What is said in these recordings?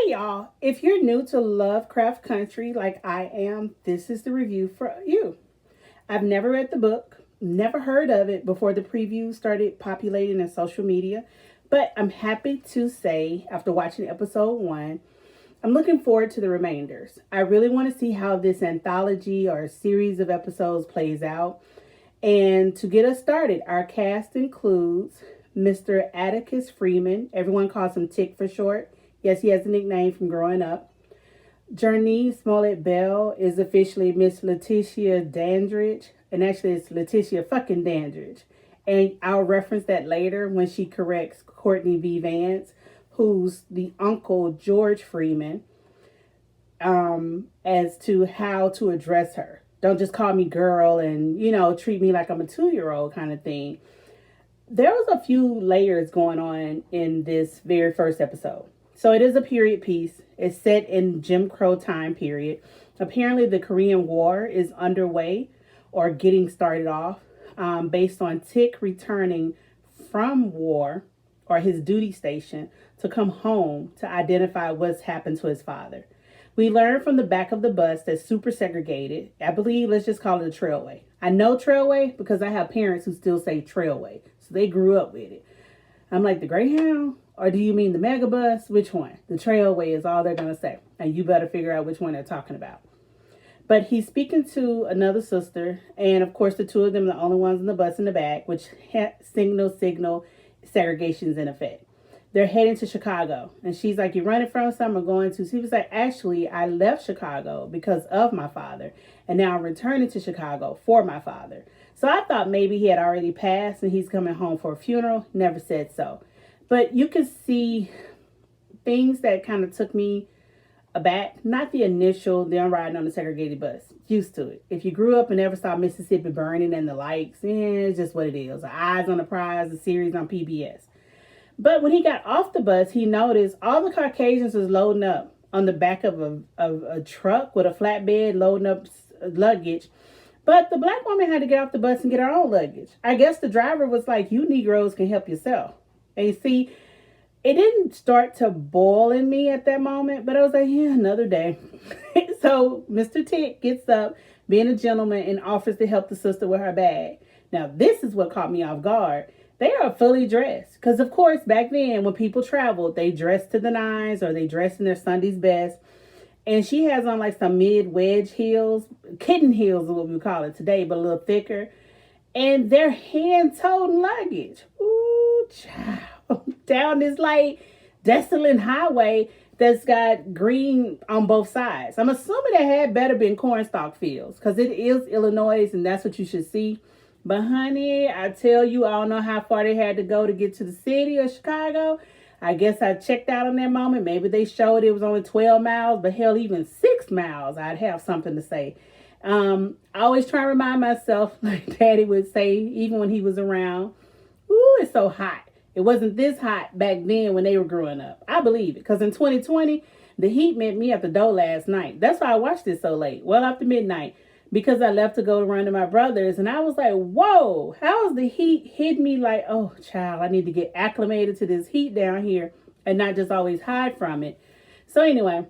y'all, if you're new to Lovecraft Country like I am, this is the review for you. I've never read the book, never heard of it before the preview started populating in social media, but I'm happy to say, after watching episode 1, I'm looking forward to the remainders. I really want to see how this anthology or series of episodes plays out. And to get us started, our cast includes Mr. Atticus Freeman. Everyone calls him Tick for short. Yes, he has a nickname from growing up. Journey Smollett Bell is officially Miss Letitia Dandridge. And actually, it's Letitia fucking Dandridge. And I'll reference that later when she corrects Courtney V. Vance, who's the Uncle George Freeman, as to how to address her. Don't just call me girl and, treat me like I'm a 2-year-old kind of thing. There was a few layers going on in this very first episode. So it is a period piece. It's set in Jim Crow time period. Apparently the Korean War is underway or getting started off, based on Tick returning from war or his duty station to come home to identify what's happened to his father. We learned from the back of the bus that's super segregated. I believe, let's just call it a trailway. I know trailway because I have parents who still say trailway. So they grew up with it. I'm like, the Greyhound? Or do you mean the megabus? Which one? The trailway is all they're going to say. And you better figure out which one they're talking about. But he's speaking to another sister. And of course, the two of them are the only ones in the bus in the back, which signal segregation's in effect. They're heading to Chicago. And she's like, you running from something or going to? So he was like, actually, I left Chicago because of my father. And now I'm returning to Chicago for my father. So I thought maybe he had already passed and he's coming home for a funeral. Never said so. But you can see things that kind of took me aback. Not the initial, them riding on the segregated bus. Used to it. If you grew up and never saw Mississippi Burning and the likes, it's just what it is. Eyes on the Prize, a series on PBS. But when he got off the bus, he noticed all the Caucasians was loading up on the back of a truck with a flatbed, loading up luggage. But the black woman had to get off the bus and get her own luggage. I guess the driver was like, you Negroes can help yourself. And you see, it didn't start to boil in me at that moment, but I was like, yeah, another day. So Mr. Tick gets up, being a gentleman, and offers to help the sister with her bag. Now, this is what caught me off guard. They are fully dressed. Because, of course, back then, when people traveled, they dressed to the nines or they dressed in their Sunday's best. And she has on like some mid-wedge heels. Kitten heels is what we call it today, but a little thicker. And they're hand-toting luggage. Ooh, child. Down this like desolate highway that's got green on both sides. I'm assuming that had better been cornstalk fields because it is Illinois and that's what you should see. But honey, I tell you, I don't know how far they had to go to get to the city of Chicago. I guess I checked out on that moment. Maybe they showed it was only 12 miles, but hell, even 6 miles, I'd have something to say. I always try to remind myself, like Daddy would say, even when he was around, ooh, it's so hot. It wasn't this hot back then when they were growing up. I believe it, because in 2020, the heat met me at the door last night. That's why I watched it so late, well after midnight. Because I left to go run to my brother's. And I was like, whoa, how is the heat hit me like, oh, child, I need to get acclimated to this heat down here and not just always hide from it. So anyway,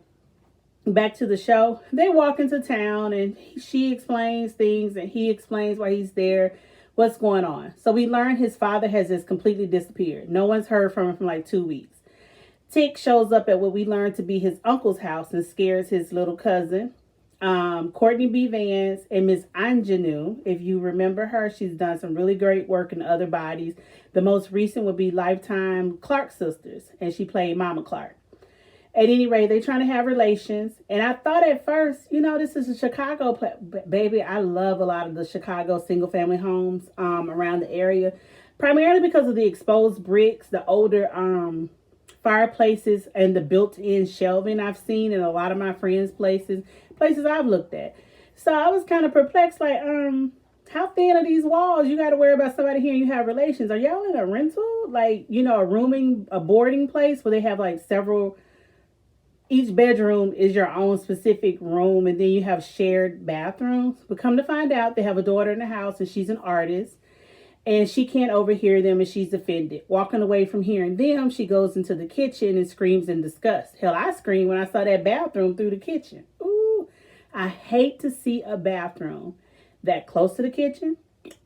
back to the show. They walk into town and she explains things and he explains why he's there, what's going on. So we learn his father has just completely disappeared. No one's heard from him for like 2 weeks. Tick shows up at what we learn to be his uncle's house and scares his little cousin. Courtney B. Vance and Miss Ingenue. If you remember her, she's done some really great work in other bodies. The most recent would be Lifetime Clark Sisters, and she played Mama Clark. At any rate, they're trying to have relations. And I thought at first, this is a Chicago baby. I love a lot of the Chicago single family homes around the area, primarily because of the exposed bricks, the older fireplaces, and the built-in shelving I've seen in a lot of my friends' places I've looked at. So I was kind of perplexed, like, how thin are these walls? You got to worry about somebody here and you have relations. Are y'all in a rental? Like, a boarding place where they have like several, each bedroom is your own specific room and then you have shared bathrooms. But come to find out, they have a daughter in the house and she's an artist. And she can't overhear them and she's offended. Walking away from hearing them, she goes into the kitchen and screams in disgust. Hell, I screamed when I saw that bathroom through the kitchen. Ooh, I hate to see a bathroom that close to the kitchen,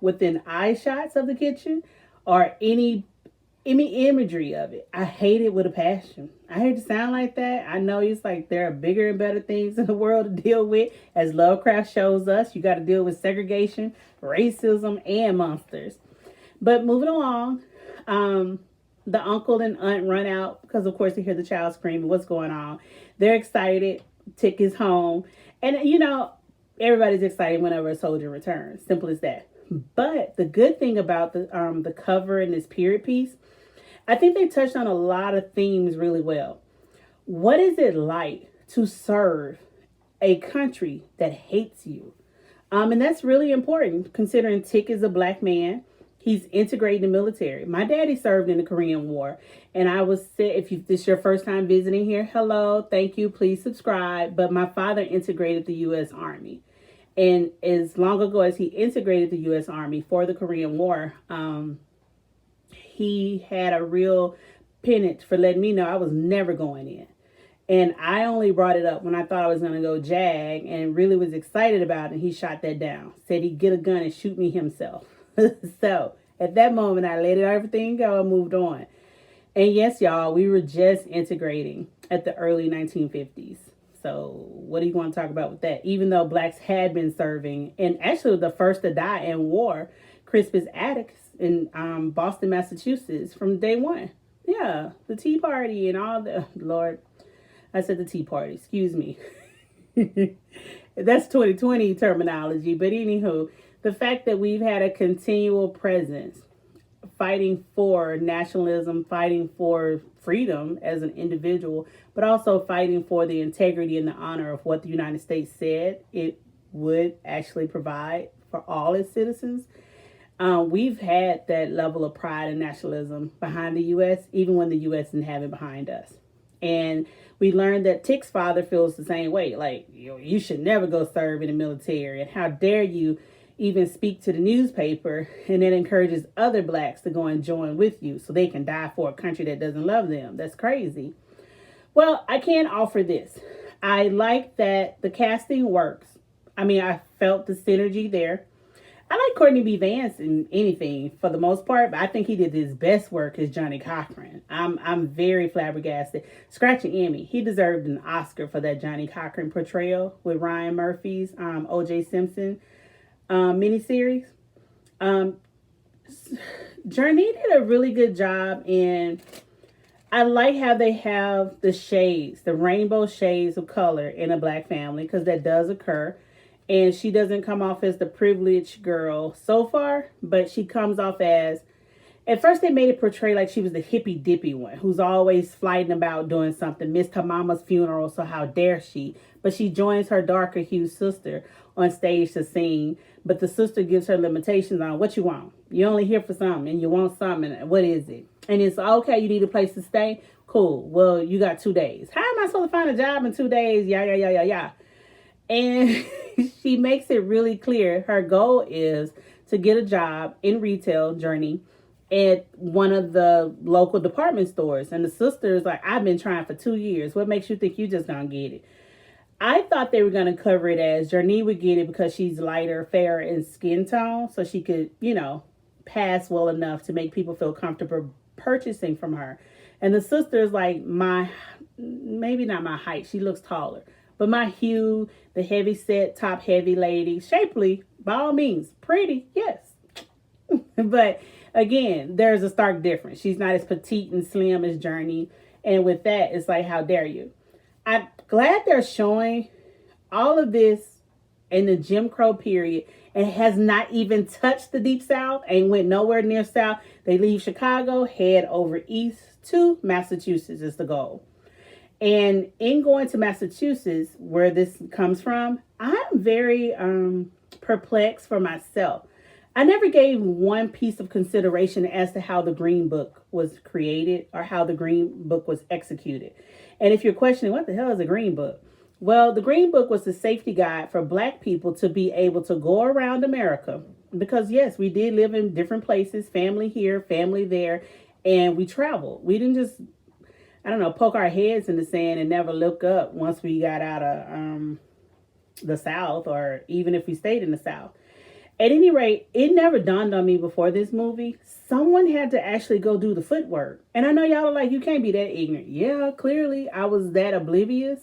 within eye shots of the kitchen, or any imagery of it. I hate it with a passion. I hate to sound like that. I know it's like there are bigger and better things in the world to deal with. As Lovecraft shows us, you got to deal with segregation, racism, and monsters. But moving along, the uncle and aunt run out because, of course, they hear the child screaming. What's going on? They're excited. Tick is home. And, everybody's excited whenever a soldier returns. Simple as that. But the good thing about the cover and this period piece, I think they touched on a lot of themes really well. What is it like to serve a country that hates you? And that's really important considering Tick is a black man. He's integrated in the military. My daddy served in the Korean War. And I was said, if this is your first time visiting here, hello, thank you, please subscribe. But my father integrated the U.S. Army. And as long ago as he integrated the U.S. Army for the Korean War, he had a real penance for letting me know I was never going in. And I only brought it up when I thought I was going to go JAG and really was excited about it. And he shot that down. Said he'd get a gun and shoot me himself. So at that moment, I let everything go and moved on. And yes, y'all, we were just integrating at the early 1950s. So what do you want to talk about with that? Even though blacks had been serving, and actually the first to die in war, Crispus Attucks in Boston, Massachusetts from day one. Yeah, the Tea Party and all the, Lord, I said the Tea Party, excuse me. That's 2020 terminology. But anywho, the fact that we've had a continual presence fighting for nationalism, fighting for freedom as an individual, but also fighting for the integrity and the honor of what the United States said it would actually provide for all its citizens. We've had that level of pride and nationalism behind the U.S., even when the U.S. didn't have it behind us. And we learned that Tick's father feels the same way. Like, you should never go serve in the military. And how dare you even speak to the newspaper, and then encourages other blacks to go and join with you so they can die for a country that doesn't love them. That's crazy. Well, I can offer this. I like that the casting works. I mean, I felt the synergy there. I like Courtney B. Vance in anything for the most part, but I think he did his best work as Johnny Cochran. I'm very flabbergasted. Scratch an Emmy. He deserved an Oscar for that Johnny Cochran portrayal with Ryan Murphy's O.J. Simpson miniseries. Journey did a really good job, and I like how they have the shades, the rainbow shades of color in a black family, because that does occur. And she doesn't come off as the privileged girl so far, but she comes off as, at first they made it portray like she was the hippy dippy one who's always flighting about doing something, missed her mama's funeral, so how dare she? But she joins her darker hued sister on stage to sing, but the sister gives her limitations on what you want. You're only here for something, and you want something. What is it? And it's okay, you need a place to stay? Cool. Well, you got 2 days. How am I supposed to find a job in 2 days? Yeah. And she makes it really clear her goal is to get a job in retail, Journey, at one of the local department stores. And the sister's like, I've been trying for 2 years. What makes you think you just gonna get it? I thought they were going to cover it as Journey would get it because she's lighter, fairer in skin tone. So she could, pass well enough to make people feel comfortable purchasing from her. And the sister's like, maybe not my height. She looks taller. But my hue, the heavy set, top heavy lady, shapely, by all means, pretty, yes. But again, there's a stark difference. She's not as petite and slim as Journey. And with that, it's like, how dare you? I'm glad they're showing all of this in the Jim Crow period and has not even touched the Deep South and went nowhere near South. They leave Chicago, head over east to Massachusetts is the goal. And in going to Massachusetts, where this comes from, I'm very perplexed for myself. I never gave one piece of consideration as to how the Greenbook was created or how the Greenbook was executed. And if you're questioning, what the hell is a Greenbook? Well, the Greenbook was the safety guide for Black people to be able to go around America Because yes, we did live in different places, family here, family there, and we traveled. We didn't just, I don't know, poke our heads in the sand and never look up once we got out of the South, or even if we stayed in the South. At any rate, it never dawned on me before this movie. Someone had to actually go do the footwork. And I know y'all are like, you can't be that ignorant. Yeah, clearly I was that oblivious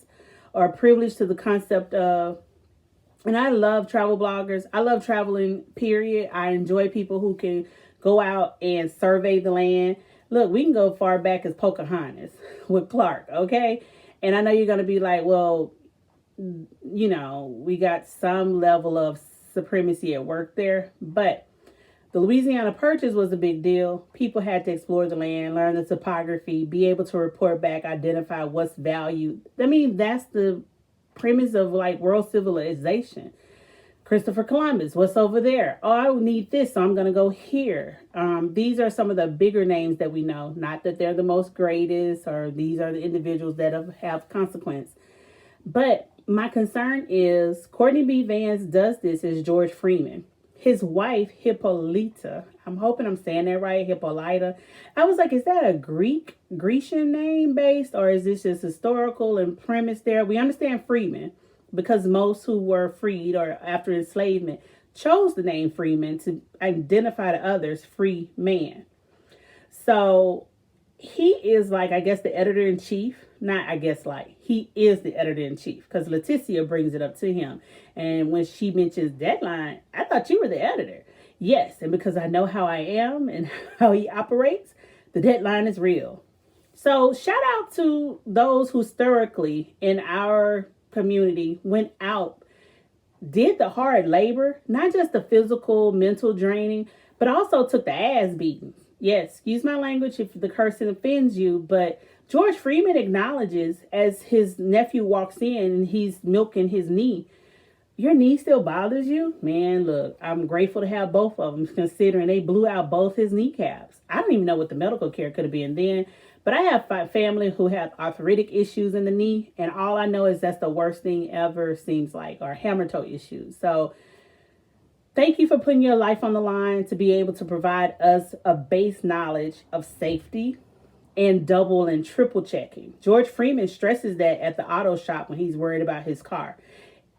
or privileged to the concept of, and I love travel bloggers. I love traveling, period. I enjoy people who can go out and survey the land. Look, we can go far back as Pocahontas with Clark, okay? And I know you're going to be like, well, you know, we got some level of supremacy at work there, but the Louisiana Purchase was a big deal. People had to explore the land, learn the topography, be able to report back, identify what's valued. I mean, that's the premise of like world civilization. Christopher Columbus, what's over there? Oh, I need this, so I'm going to go here. These are some of the bigger names that we know. Not that they're the most greatest, or these are the individuals that have consequence. But my concern is Courtney B. Vance does this as George Freeman. His wife, Hippolyta, I'm hoping I'm saying that right, Hippolyta. I was like, is that a Grecian name based, or is this just historical and premise there? We understand Freeman because most who were freed or after enslavement chose the name Freeman to identify to others free man. So he is like, I guess, the editor-in-chief. Not, I guess, like, he is the editor-in-chief because Letitia brings it up to him. And when she mentions deadline, I thought you were the editor. Yes, and because I know how I am and how he operates, the deadline is real. So shout out to those who historically in our community went out, did the hard labor, not just the physical, mental draining, but also took the ass beating. Yes, excuse my language if the cursing offends you, but George Freeman acknowledges as his nephew walks in and he's milking his knee. Your knee still bothers you? Man, look, I'm grateful to have both of them considering they blew out both his kneecaps. I don't even know what the medical care could have been then, but I have family who have arthritic issues in the knee, and all I know is that's the worst thing ever, seems like, or hammer toe issues. So thank you for putting your life on the line to be able to provide us a base knowledge of safety and double and triple checking. George Freeman stresses that at the auto shop when he's worried about his car.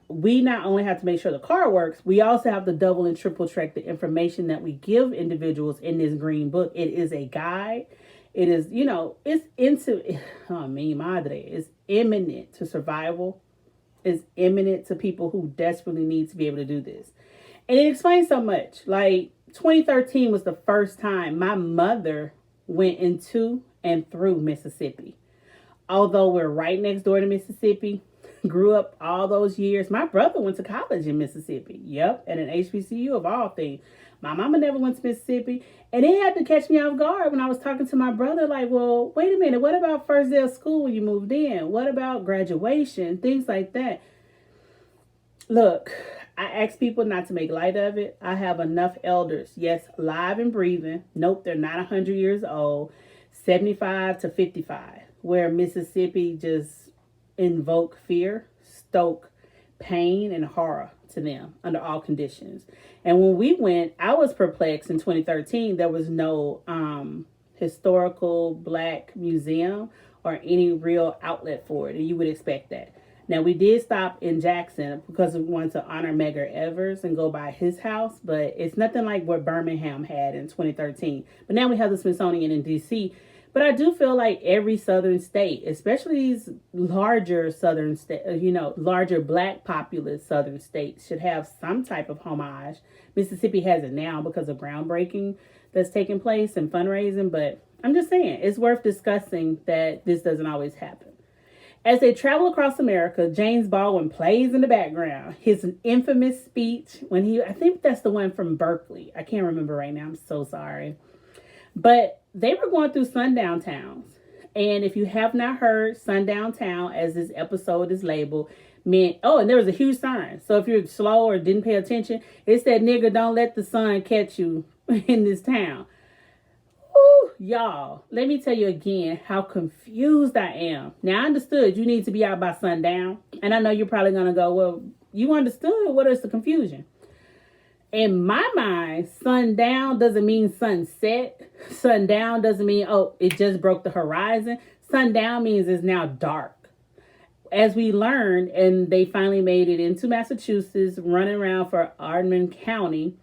We not only have to make sure the car works, we also have to double and triple check the information that we give individuals in this green book. It is a guide. It is, you know, it's it's imminent to survival. It's imminent to people who desperately need to be able to do this. And it explains so much. Like 2013 was the first time my mother went into and through Mississippi. Although we're right next door to Mississippi, grew up all those years. My brother went to college in Mississippi. Yep, at an HBCU of all things. My mama never went to Mississippi. And it had to catch me off guard when I was talking to my brother, like, well, wait a minute. What about first day of school when you moved in? What about graduation? Things like that. Look, I ask people not to make light of it. I have enough elders, yes, alive and breathing. Nope, they're not 100 years old, 75 to 55, where Mississippi just invoke fear, stoke pain and horror to them under all conditions. And when we went, I was perplexed in 2013. There was no historical Black museum or any real outlet for it. And you would expect that. Now, we did stop in Jackson because we wanted to honor Medgar Evers and go by his house, but it's nothing like what Birmingham had in 2013. But now we have the Smithsonian in D.C., but I do feel like every southern state, especially these larger southern state, larger Black populous southern states, should have some type of homage. Mississippi has it now because of groundbreaking that's taking place and fundraising, but I'm just saying it's worth discussing that this doesn't always happen. As they travel across America, James Baldwin plays in the background. His infamous speech when I think that's the one from Berkeley. I can't remember right now. I'm so sorry. But they were going through sundown towns. And if you have not heard, sundown town, as this episode is labeled, meant, and there was a huge sign. So if you're slow or didn't pay attention, it said, "Nigga, don't let the sun catch you in this town." Ooh, y'all, let me tell you again how confused I am. Now, I understood you need to be out by sundown. And I know you're probably going to go, well, you understood. What is the confusion? In my mind, sundown doesn't mean sunset. Sundown doesn't mean, oh, it just broke the horizon. Sundown means it's now dark. As we learned, and they finally made it into Massachusetts, running around for Ardman County,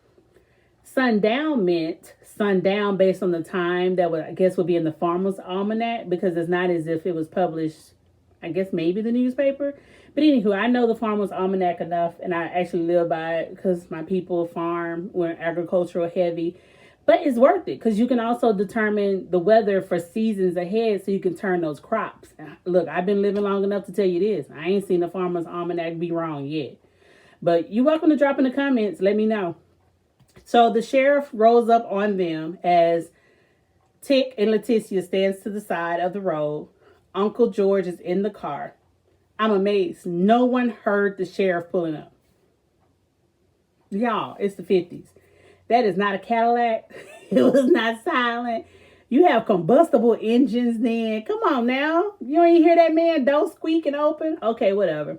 sundown meant sundown based on the time that would, I guess, would be in the Farmer's Almanac, because it's not as if it was published, I guess, maybe the newspaper. But anywho, I know the Farmer's Almanac enough, and I actually live by it because my people farm, we're agricultural heavy. But it's worth it because you can also determine the weather for seasons ahead so you can turn those crops. Look, I've been living long enough to tell you this. I ain't seen the Farmer's Almanac be wrong yet. But you're welcome to drop in the comments. Let me know. So the sheriff rolls up on them as Tick and Letitia stands to the side of the road. Uncle George is in the car. I'm amazed. No one heard the sheriff pulling up. Y'all, it's the 50s. That is not a Cadillac. It was not silent. You have combustible engines then. Come on now. You ain't hear that man door squeaking open? Okay, whatever.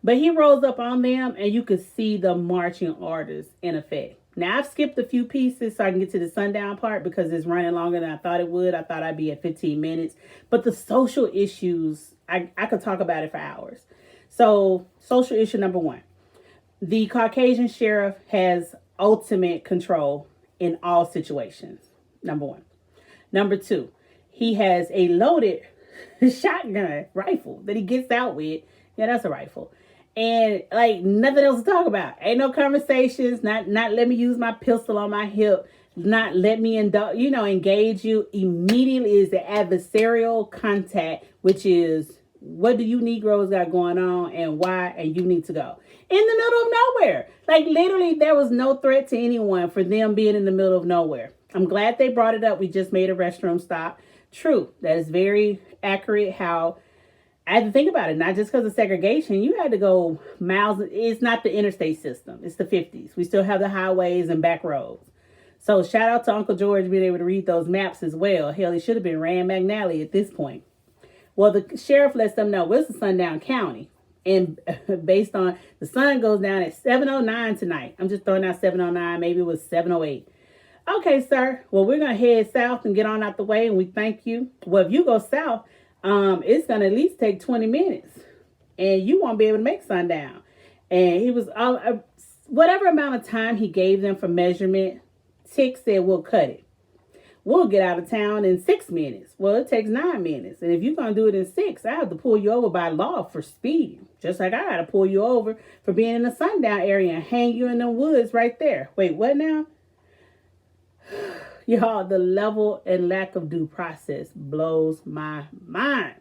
But he rolls up on them and you could see the marching orders in effect. Now, I've skipped a few pieces so I can get to the sundown part because it's running longer than I thought it would. I thought I'd be at 15 minutes. But the social issues, I could talk about it for hours. So, social issue number 1. The Caucasian sheriff has ultimate control in all situations. Number 1. Number 2, he has a loaded shotgun rifle that he gets out with. Yeah, that's a rifle. And like nothing else to talk about. Ain't no conversations. Not let me use my pistol on my hip. Not let me engage you. Immediately is the adversarial contact, which is what do you Negroes got going on and why, and you need to go. In the middle of nowhere. Like literally there was no threat to anyone for them being in the middle of nowhere. I'm glad they brought it up. We just made a restroom stop. True. That is very accurate how I had to think about it. Not just because of segregation. You had to go miles. It's not the interstate system. It's the 50s. We still have the highways and back roads. So shout out to Uncle George being able to read those maps as well. Hell, he should have been Rand McNally at this point. Well, the sheriff lets them know it's a Sundown County. And based on the sun goes down at 7:09 tonight. I'm just throwing out 7:09. Maybe it was 7:08. Okay, sir. Well, we're going to head south and get on out the way. And we thank you. Well, if you go south, it's going to at least take 20 minutes. And you won't be able to make sundown. And he was, whatever amount of time he gave them for measurement, Tick said, we'll cut it. We'll get out of town in 6 minutes. Well, it takes 9 minutes. And if you're going to do it in 6, I have to pull you over by law for speeding. Just like I got to pull you over for being in the sundown area and hang you in the woods right there. Wait, what now? Y'all, the level and lack of due process blows my mind.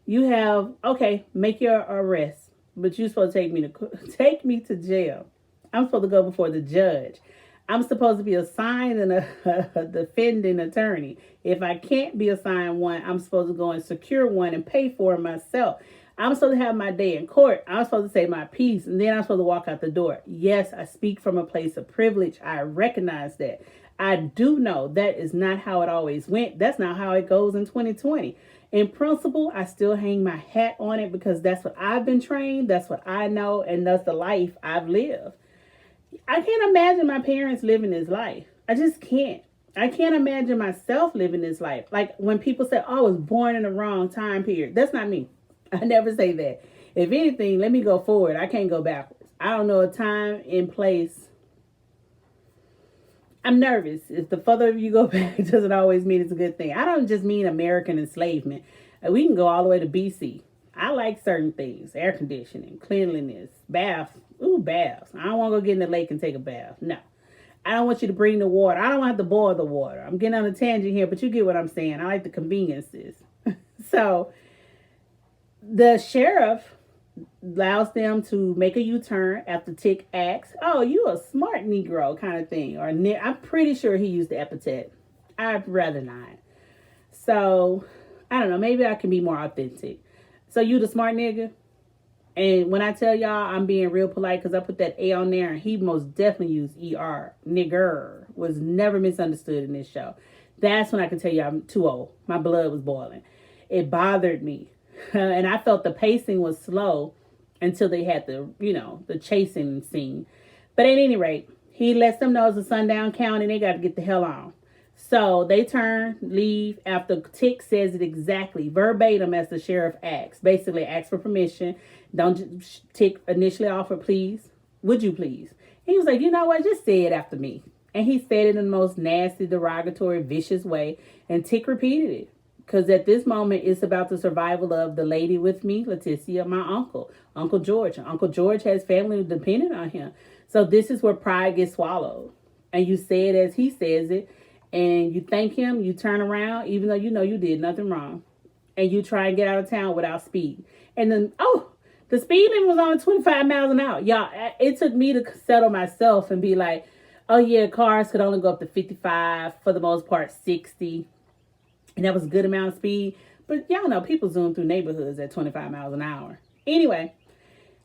You have, okay, make your arrest, but you're supposed to take me to jail. I'm supposed to go before the judge. I'm supposed to be assigned a defending attorney. If I can't be assigned one, I'm supposed to go and secure one and pay for it myself. I'm supposed to have my day in court. I'm supposed to say my piece, and then I'm supposed to walk out the door. Yes, I speak from a place of privilege. I recognize that. I do know that is not how it always went. That's not how it goes in 2020. In principle, I still hang my hat on it because that's what I've been trained. That's what I know, and that's the life I've lived. I can't imagine my parents living this life. I just can't. I can't imagine myself living this life. Like when people say, oh, I was born in the wrong time period. That's not me. I never say that. If anything, let me go forward. I can't go backwards. I don't know a time and place. I'm nervous. If the further you go back, it doesn't always mean it's a good thing. I don't just mean American enslavement. We can go all the way to BC. I like certain things. Air conditioning, cleanliness, baths. Ooh, baths. I don't want to go get in the lake and take a bath. No. I don't want you to bring the water. I don't want to boil the water. I'm getting on a tangent here, but you get what I'm saying. I like the conveniences. So the sheriff allows them to make a U-turn after Tick asks, oh, you a smart Negro kind of thing. Or I'm pretty sure he used the epithet. I'd rather not. So, I don't know. Maybe I can be more authentic. So you the smart nigga? And when I tell y'all, I'm being real polite because I put that A on there and he most definitely used ER. Nigger was never misunderstood in this show. That's when I can tell you I'm too old. My blood was boiling. It bothered me. And I felt the pacing was slow until they had the chasing scene. But at any rate, He lets them know it's a sundown county and they got to get the hell on. So they turn, leave after Tick says it exactly, verbatim as the sheriff asks. Basically, ask for permission. Don't Tick initially offer, please, would you please? He was like, you know what, just say it after me. And he said it in the most nasty, derogatory, vicious way. And Tick repeated it. Because at this moment, it's about the survival of the lady with me, Letitia, my uncle, Uncle George. Uncle George has family dependent on him. So this is where pride gets swallowed. And you say it as he says it. And you thank him, you turn around, even though you know you did nothing wrong. And you try and get out of town without speed. And then, the speed limit was only 25 miles an hour. Y'all, it took me to settle myself and be like, oh yeah, cars could only go up to 55, for the most part 60. And that was a good amount of speed. But y'all know people zoom through neighborhoods at 25 miles an hour. Anyway,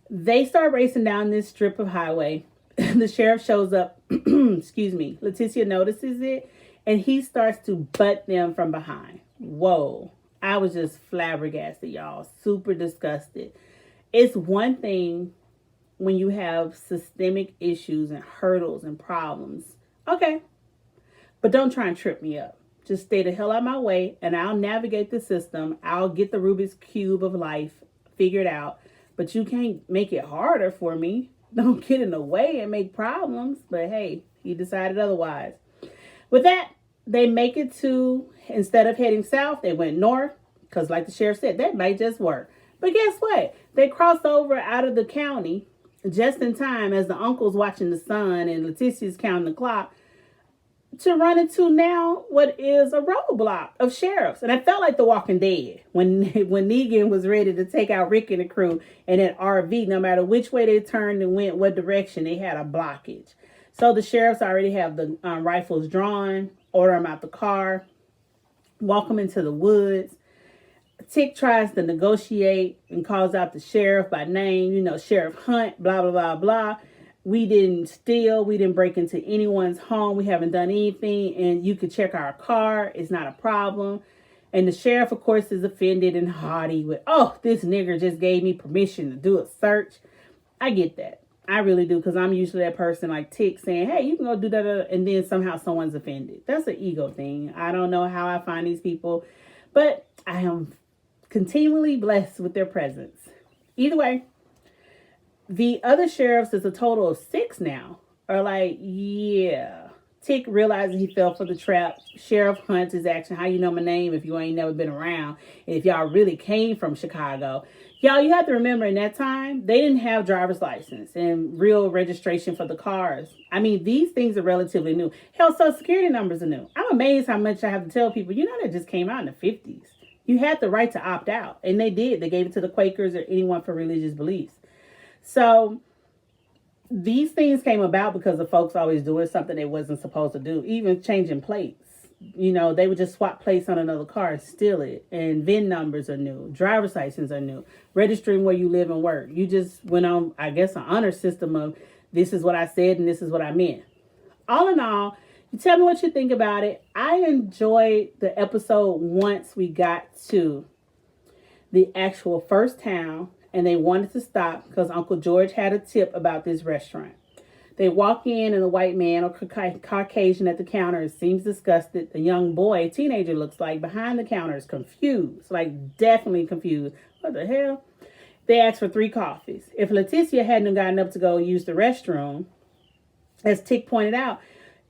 they start racing down this strip of highway. The sheriff shows up. Excuse me. Letitia notices it. And he starts to butt them from behind. Whoa. I was just flabbergasted, y'all. Super disgusted. It's one thing when you have systemic issues and hurdles and problems. Okay. But don't try and trip me up. Just stay the hell out of my way and I'll navigate the system. I'll get the Rubik's Cube of life figured out. But you can't make it harder for me. Don't get in the way and make problems. But hey, he decided otherwise. With that, they make it to, instead of heading south, they went north. Because like the sheriff said, that might just work. But guess what? They crossed over out of the county just in time as the uncle's watching the sun and Letitia's counting the clock to run into now what is a roadblock of sheriffs. And I felt like The Walking Dead when Negan was ready to take out Rick and the crew in that RV. No matter which way they turned and went, what direction, they had a blockage. So the sheriffs already have the rifles drawn, order them out the car, walk them into the woods. Tick tries to negotiate and calls out the sheriff by name, Sheriff Hunt, blah, blah, blah, blah. We didn't steal. We didn't break into anyone's home. We haven't done anything. And you could check our car. It's not a problem. And the sheriff, of course, is offended and haughty with, this nigger just gave me permission to do a search. I get that. I really do, because I'm usually that person like Tick saying, hey, you can go do that, and then somehow someone's offended. That's an ego thing. I don't know how I find these people, but I am continually blessed with their presence. Either way, the other sheriffs, there's a total of 6 now, are like, yeah. Tick realizes he fell for the trap. Sheriff Hunt is asking, how you know my name if you ain't never been around? And if y'all really came from Chicago. Y'all, you have to remember in that time, they didn't have driver's license and real registration for the cars. I mean, these things are relatively new. Hell, Social Security numbers are new. I'm amazed how much I have to tell people, that just came out in the 50s. You had the right to opt out. And they did. They gave it to the Quakers or anyone for religious beliefs. So these things came about because the folks always doing something they wasn't supposed to do. Even changing plates. They would just swap plates on another car and steal it. And VIN numbers are new. Driver's licenses are new. Registering where you live and work. You just went on, I guess, an honor system of this is what I said and this is what I meant. All in all, you tell me what you think about it. I enjoyed the episode once we got to the actual first town. And they wanted to stop because Uncle George had a tip about this restaurant. They walk in and the white man or Caucasian at the counter seems disgusted. The young boy, teenager looks like, behind the counter is confused. Like definitely confused. What the hell? They asked for 3 coffees. If Letitia hadn't gotten up to go use the restroom, as Tick pointed out,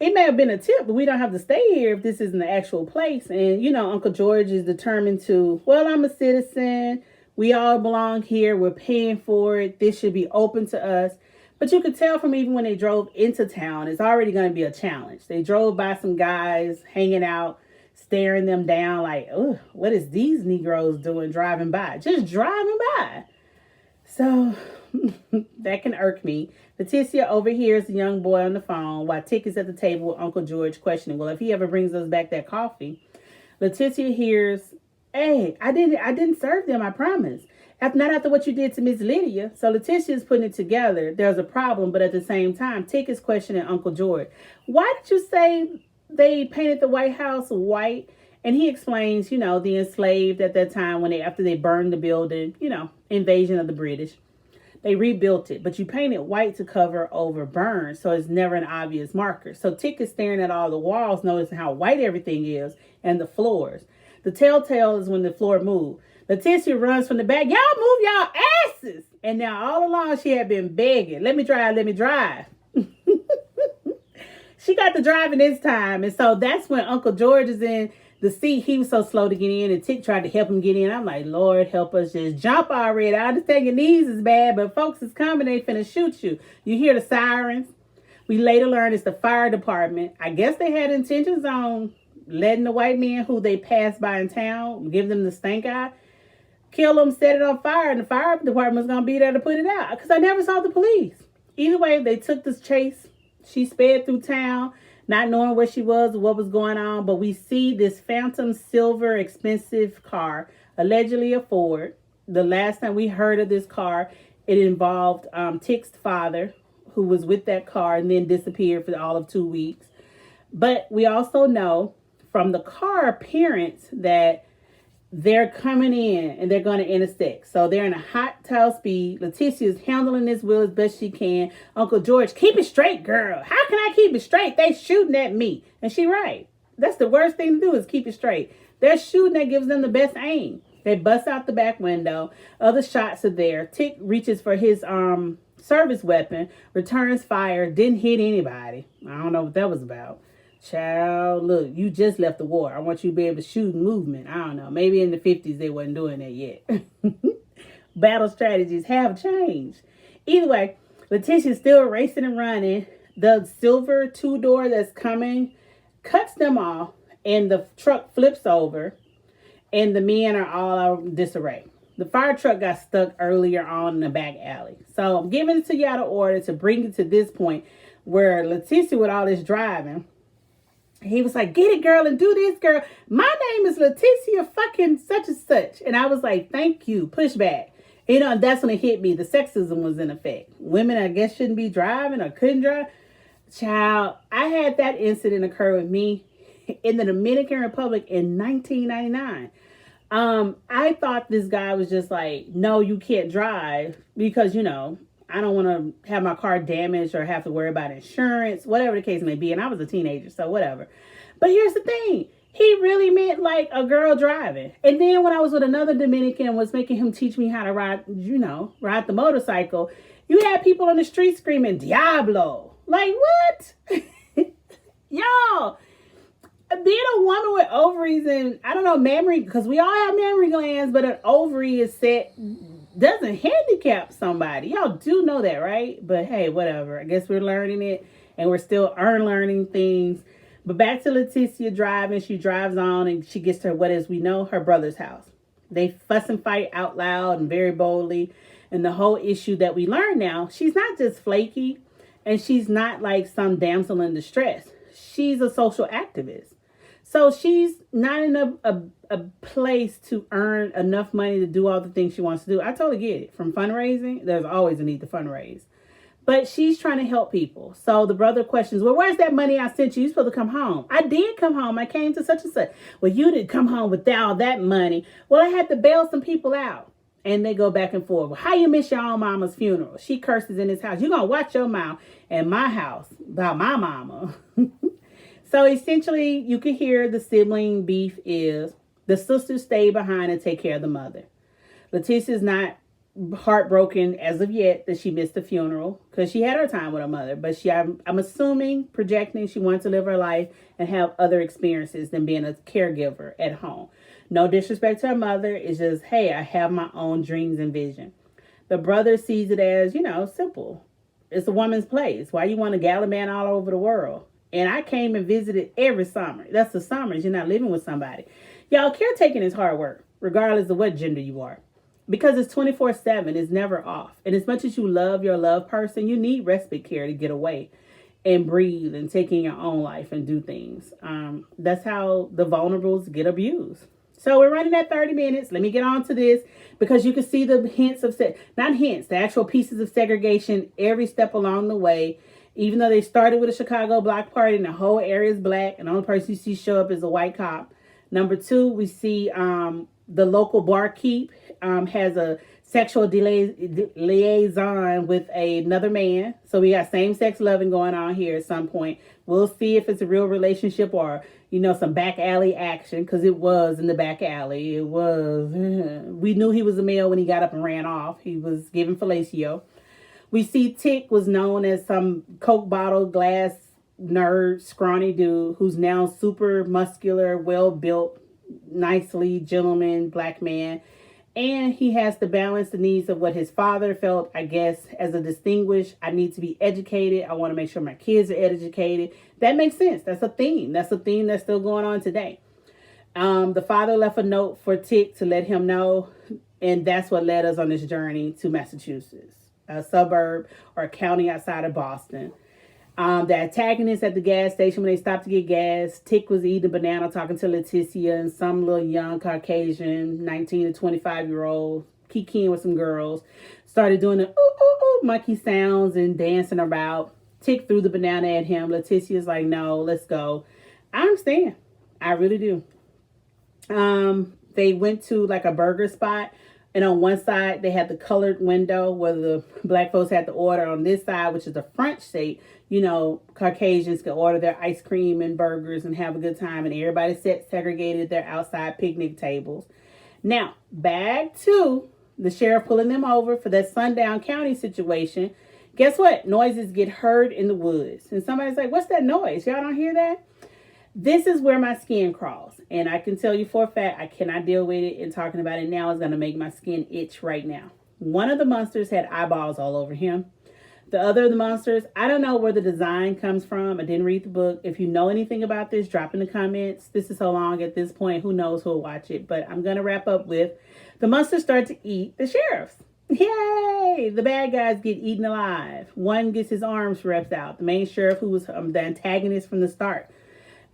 it may have been a tip, but we don't have to stay here if this isn't the actual place. And, Uncle George is determined to, well, I'm a citizen. We all belong here. We're paying for it. This should be open to us. But you could tell from even when they drove into town, it's already going to be a challenge. They drove by some guys hanging out, staring them down like, oh, what is these Negroes doing driving by? Just driving by. So that can irk me. Letitia overhears the young boy on the phone while Tick is at the table with Uncle George questioning, well, if he ever brings us back that coffee. Letitia hears, hey, I didn't serve them, I promise. Not after what you did to Miss Lydia. So Letitia is putting it together. There's a problem, but at the same time, Tick is questioning Uncle George. Why did you say they painted the White House white? And he explains, the enslaved at that time after they burned the building, invasion of the British. They rebuilt it, but you paint it white to cover over burns, so it's never an obvious marker. So Tick is staring at all the walls, noticing how white everything is and the floors. The telltale is when the floor moved. Letitia runs from the back. Y'all move y'all asses. And now all along she had been begging, let me drive, let me drive. She got the driving this time. And so that's when Uncle George is in the seat. He was so slow to get in, and Tick tried to help him get in. I'm like, Lord, help us, just jump already. I understand your knees is bad, but folks is coming. They finna shoot you. You hear the sirens. We later learned it's the fire department. I guess they had intentions on letting the white men who they passed by in town, give them the stink eye, kill them, set it on fire, and the fire department was going to be there to put it out, because I never saw the police. Either way, they took this chase. She sped through town, not knowing where she was or what was going on, but we see this phantom silver expensive car, allegedly a Ford. The last time we heard of this car, it involved Tick's father, who was with that car and then disappeared for all of 2 weeks. But we also know from the car appearance that they're coming in and they're going to intersect. So they're in a hot tail speed. Letitia's handling this wheel as best she can. Uncle George, keep it straight, girl. How can I keep it straight? They shooting at me. And she right. That's the worst thing to do, is keep it straight. They're shooting, that gives them the best aim. They bust out the back window. Other shots are there. Tick reaches for his service weapon, returns fire, didn't hit anybody. I don't know what that was about. Child, look, you just left the war. I want you to be able to shoot movement. I don't know. Maybe in the 50s they wasn't doing that yet. Battle strategies have changed. Either way, Letitia's still racing and running. The silver two-door that's coming cuts them off, and the truck flips over, and the men are all out in disarray. The fire truck got stuck earlier on in the back alley. So I'm giving it to you out of order to bring it to this point where Letitia, with all this driving, he was like, get it, girl, and do this, girl. My name is Letitia fucking such and such. And I was like, thank you. Push back. You know, that's when it hit me. The sexism was in effect. Women, I guess, shouldn't be driving or couldn't drive. Child, I had that incident occur with me in the Dominican Republic in 1999. I thought this guy was just like, no, you can't drive because, you know, I don't want to have my car damaged or have to worry about insurance, whatever the case may be. And I was a teenager, so whatever. But here's the thing. He really meant like a girl driving. And then when I was with another Dominican, was making him teach me how to ride, you know, ride the motorcycle. You had people on the street screaming, Diablo. Like, what? Y'all, being a woman with ovaries and, I don't know, mammary, because we all have mammary glands, but an ovary is set, doesn't handicap somebody. Y'all do know that, right? But hey, whatever. I guess we're learning it, and we're still unlearning things. But back to Letitia driving. She drives on, and she gets to what, as we know, her brother's house. They fuss and fight out loud and very boldly. And the whole issue that we learn now, she's not just flaky, and she's not like some damsel in distress. She's a social activist. So she's not in a place to earn enough money to do all the things she wants to do. I totally get it. From fundraising, there's always a need to fundraise. But she's trying to help people. So the brother questions, well, where's that money I sent you? You're supposed to come home. I did come home. I came to such and such. Well, you didn't come home with all that money. Well, I had to bail some people out. And they go back and forth. Well, how you miss your own mama's funeral? She curses in his house. You're going to watch your mouth in my house about my mama. So essentially, you can hear the sibling beef is the sisters stay behind and take care of the mother. Letitia's not heartbroken as of yet that she missed the funeral because she had her time with her mother. But I'm assuming, projecting, she wants to live her life and have other experiences than being a caregiver at home. No disrespect to her mother. It's just, hey, I have my own dreams and vision. The brother sees it as, you know, simple. It's a woman's place. Why you want a gallon man all over the world? And I came and visited every summer. That's the summers. You're not living with somebody. Y'all, caretaking is hard work, regardless of what gender you are. Because it's 24/7. It's never off. And as much as you love your loved person, you need respite care to get away and breathe and take in your own life and do things. That's how the vulnerables get abused. So we're running at 30 minutes. Let me get on to this because you can see the hints of, not hints, the actual pieces of segregation every step along the way. Even though they started with a Chicago block party and the whole area is black and the only person you see show up is a white cop. Number two, we see the local barkeep has a sexual liaison with another man. So we got same-sex loving going on here at some point. We'll see if it's a real relationship or, some back alley action, because it was in the back alley. It was. We knew he was a male when he got up and ran off. He was giving fellatio. We see Tick was known as some Coke bottle glass nerd, scrawny dude who's now super muscular, well-built, nicely gentleman, black man. And he has to balance the needs of what his father felt, I guess, as a distinguished. I need to be educated. I want to make sure my kids are educated. That makes sense. That's a theme. That's a theme that's still going on today. The father left a note for Tick to let him know. And that's what led us on this journey to Massachusetts, a suburb or a county outside of Boston. The antagonist at the gas station, when they stopped to get gas, Tick was eating a banana talking to Letitia and some little young Caucasian 19 to 25-year-old kikiing with some girls, started doing the ooh, ooh, ooh monkey sounds and dancing about. Tick threw the banana at him. Letitia's like, no, let's go. I understand. I really do. They went to like a burger spot. And on one side, they had the colored window where the black folks had to order. On this side, which is the front seat, Caucasians could order their ice cream and burgers and have a good time. And everybody segregated their outside picnic tables. Now, back to the sheriff pulling them over for that Sundown County situation. Guess what? Noises get heard in the woods. And somebody's like, what's that noise? Y'all don't hear that? This is where my skin crawls. And I can tell you for a fact, I cannot deal with it. And talking about it now is going to make my skin itch right now. One of the monsters had eyeballs all over him. The other of the monsters, I don't know where the design comes from. I didn't read the book. If you know anything about this, drop in the comments. This is so long at this point. Who knows who'll watch it. But I'm going to wrap up with the monsters start to eat the sheriffs. Yay! The bad guys get eaten alive. One gets his arms ripped out. The main sheriff, who was the antagonist from the start.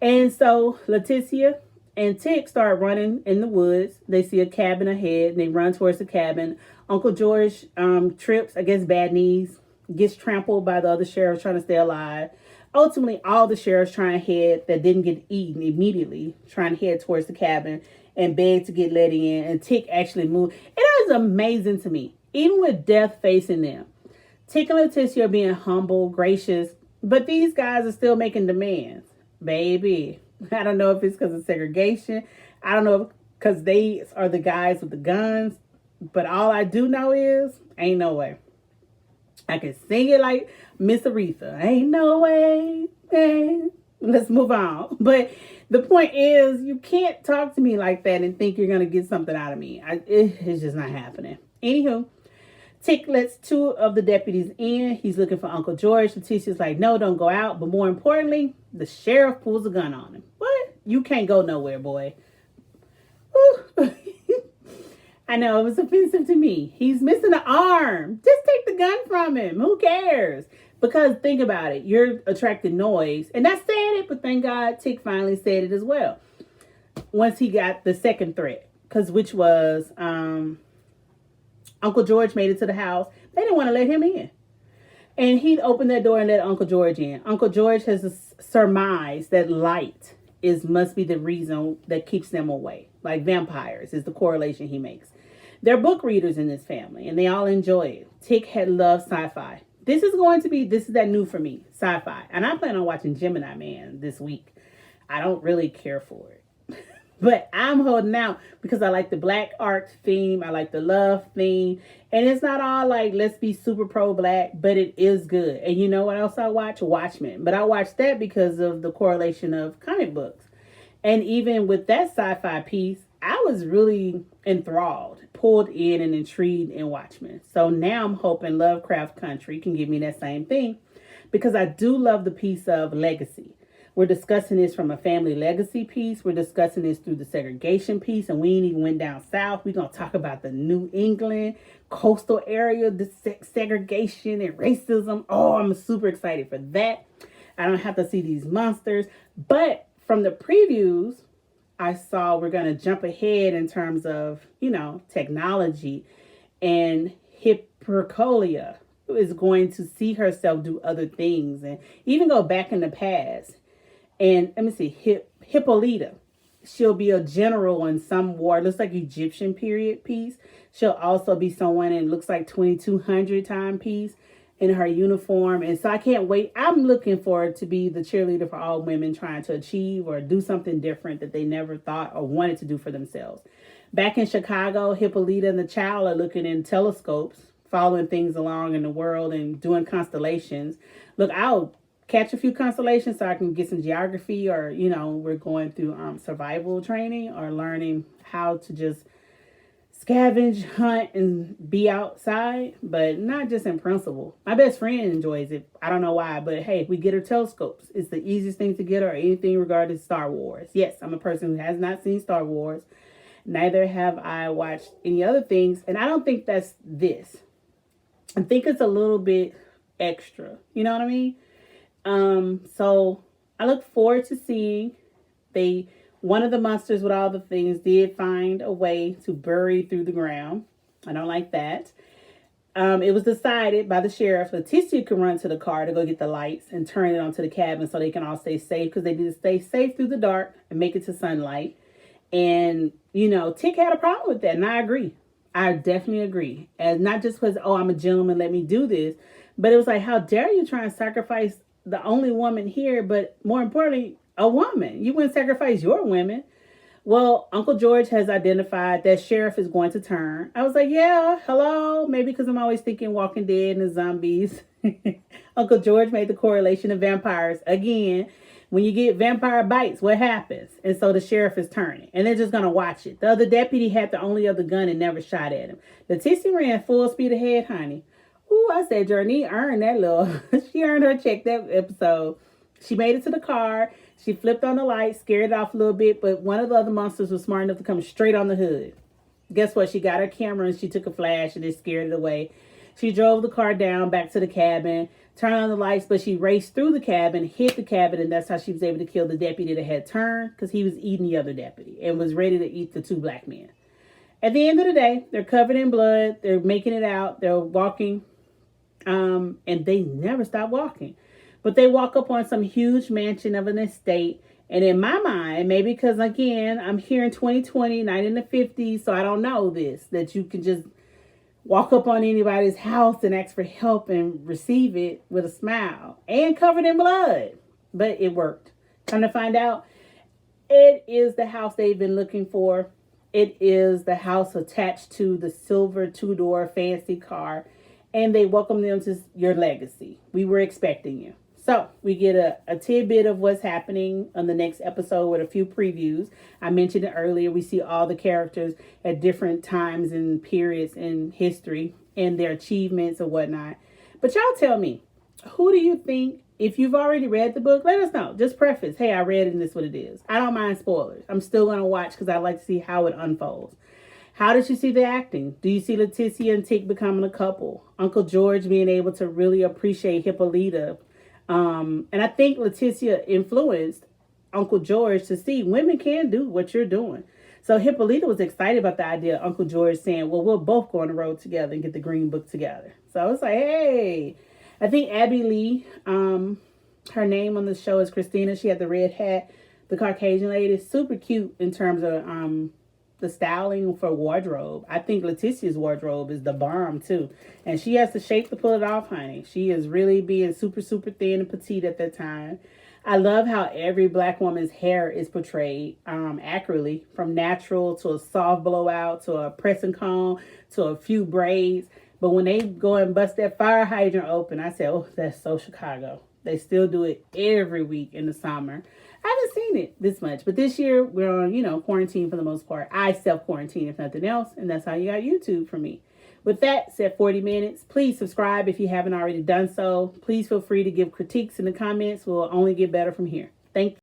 And so Letitia and Tick start running in the woods. They see a cabin ahead and they run towards the cabin. Uncle George trips, I guess bad knees, gets trampled by the other sheriffs trying to stay alive. Ultimately, all the sheriffs trying to head that didn't get eaten immediately, trying to head towards the cabin and beg to get let in. And Tick actually moved. It was amazing to me, even with death facing them. Tick and Letitia are being humble, gracious, but these guys are still making demands. Baby, I don't know if it's because of segregation. I don't know because they are the guys with the guns. But all I do know is, ain't no way. I can sing it like Miss Aretha. Ain't no way. Hey. Let's move on. But the point is, you can't talk to me like that and think you're going to get something out of me. It's just not happening. Anywho, Tick lets two of the deputies in. He's looking for Uncle George. Letitia's like, no, don't go out. But more importantly, the sheriff pulls a gun on him. What? You can't go nowhere, boy. I know, it was offensive to me. He's missing an arm. Just take the gun from him. Who cares? Because think about it. You're attracting noise. And I said it, but thank God Tick finally said it as well. Once he got the second threat. Which was... Uncle George made it to the house. They didn't want to let him in. And he'd open that door and let Uncle George in. Uncle George has surmised that light must be the reason that keeps them away. Like vampires is the correlation he makes. They're book readers in this family, and they all enjoy it. Tick had loved sci-fi. This is that new for me, sci-fi. And I plan on watching Gemini Man this week. I don't really care for it. But I'm holding out because I like the black art theme. I like the love theme. And it's not all like, let's be super pro-black, but it is good. And you know what else I watch? Watchmen. But I watched that because of the correlation of comic books. And even with that sci-fi piece, I was really enthralled, pulled in and intrigued in Watchmen. So now I'm hoping Lovecraft Country can give me that same thing because I do love the piece of legacy. We're discussing this from a family legacy piece. We're discussing this through the segregation piece. And we ain't even went down south. We're going to talk about the New England coastal area, the segregation and racism. Oh, I'm super excited for that. I don't have to see these monsters. But from the previews, I saw we're going to jump ahead in terms of, technology. And Hypercolia is going to see herself do other things and even go back in the past. And let me see, Hippolyta. she'll be a general in some war. It looks like Egyptian period piece. She'll also be someone in looks like 2200 timepiece in her uniform. And so I can't wait. I'm looking for her to be the cheerleader for all women trying to achieve or do something different that they never thought or wanted to do for themselves. Back in Chicago, Hippolyta and the child are looking in telescopes, following things along in the world and doing constellations. Look, I'll catch a few constellations so I can get some geography, or, we're going through survival training or learning how to just scavenge, hunt, and be outside, but not just in principle. My best friend enjoys it. I don't know why, but hey, we get her telescopes. It's the easiest thing to get her, anything regarding Star Wars. Yes, I'm a person who has not seen Star Wars. Neither have I watched any other things, and I don't think that's this. I think it's a little bit extra. You know what I mean? So I look forward to seeing one of the monsters with all the things did find a way to bury through the ground. I don't like that. It was decided by the sheriff Letitia could run to the car to go get the lights and turn it onto the cabin so they can all stay safe, because they need to stay safe through the dark and make it to sunlight. And, Tick had a problem with that, and I agree. I definitely agree. And not just because, I'm a gentleman, let me do this. But it was like, how dare you try and sacrifice the only woman here, but more importantly, a woman. You wouldn't sacrifice your women. Well, Uncle George has identified that sheriff is going to turn. I was like, yeah, hello. Maybe because I'm always thinking Walking Dead and the zombies. Uncle George made the correlation of vampires. Again, when you get vampire bites, what happens? And so the sheriff is turning, and they're just going to watch it. The other deputy had the only other gun and never shot at him. Letitia ran full speed ahead, honey. Ooh, I said, Journey earned that little. She earned her check that episode. She made it to the car. She flipped on the light, scared it off a little bit, but one of the other monsters was smart enough to come straight on the hood. Guess what? She got her camera and she took a flash and it scared it away. She drove the car down back to the cabin, turned on the lights, but she raced through the cabin, hit the cabin, and that's how she was able to kill the deputy that had turned, because he was eating the other deputy and was ready to eat the two black men. At the end of the day, they're covered in blood. They're making it out. They're walking, and they never stop walking. But they walk up on some huge mansion of an estate. And in my mind, maybe because, again, I'm here in 2020, not in the 50s, so I don't know this, that you can just walk up on anybody's house and ask for help and receive it with a smile and covered in blood. But it worked. Come to find out, it is the house they've been looking for. It is the house attached to the silver two-door fancy car. And they welcome them to your legacy. We were expecting you. So we get a tidbit of what's happening on the next episode with a few previews. I mentioned it earlier. We see all the characters at different times and periods in history and their achievements and whatnot. But y'all tell me, who do you think, if you've already read the book, let us know. Just preface, hey, I read it and this is what it is. I don't mind spoilers. I'm still going to watch because I like to see how it unfolds. How did you see the acting? Do you see Letitia and Tick becoming a couple? Uncle George being able to really appreciate Hippolyta. And I think Letitia influenced Uncle George to see women can do what you're doing. So Hippolyta was excited about the idea of Uncle George saying, well, we'll both go on the road together and get the Greenbook together. So I was like, hey. I think Abby Lee, her name on the show is Christina. She had the red hat, the Caucasian lady. Super cute in terms of the styling for wardrobe. I think Letitia's wardrobe is the bomb too. And she has the shape to pull it off, honey. She is really being super, super thin and petite at that time. I love how every black woman's hair is portrayed accurately, from natural to a soft blowout to a press and comb to a few braids. But when they go and bust that fire hydrant open, I said, oh, that's so Chicago. They still do it every week in the summer. I haven't seen it this much, but this year we're on, quarantine for the most part. I self-quarantine if nothing else, and that's how you got YouTube for me. With that, said 40 minutes. Please subscribe if you haven't already done so. Please feel free to give critiques in the comments. We'll only get better from here. Thank you.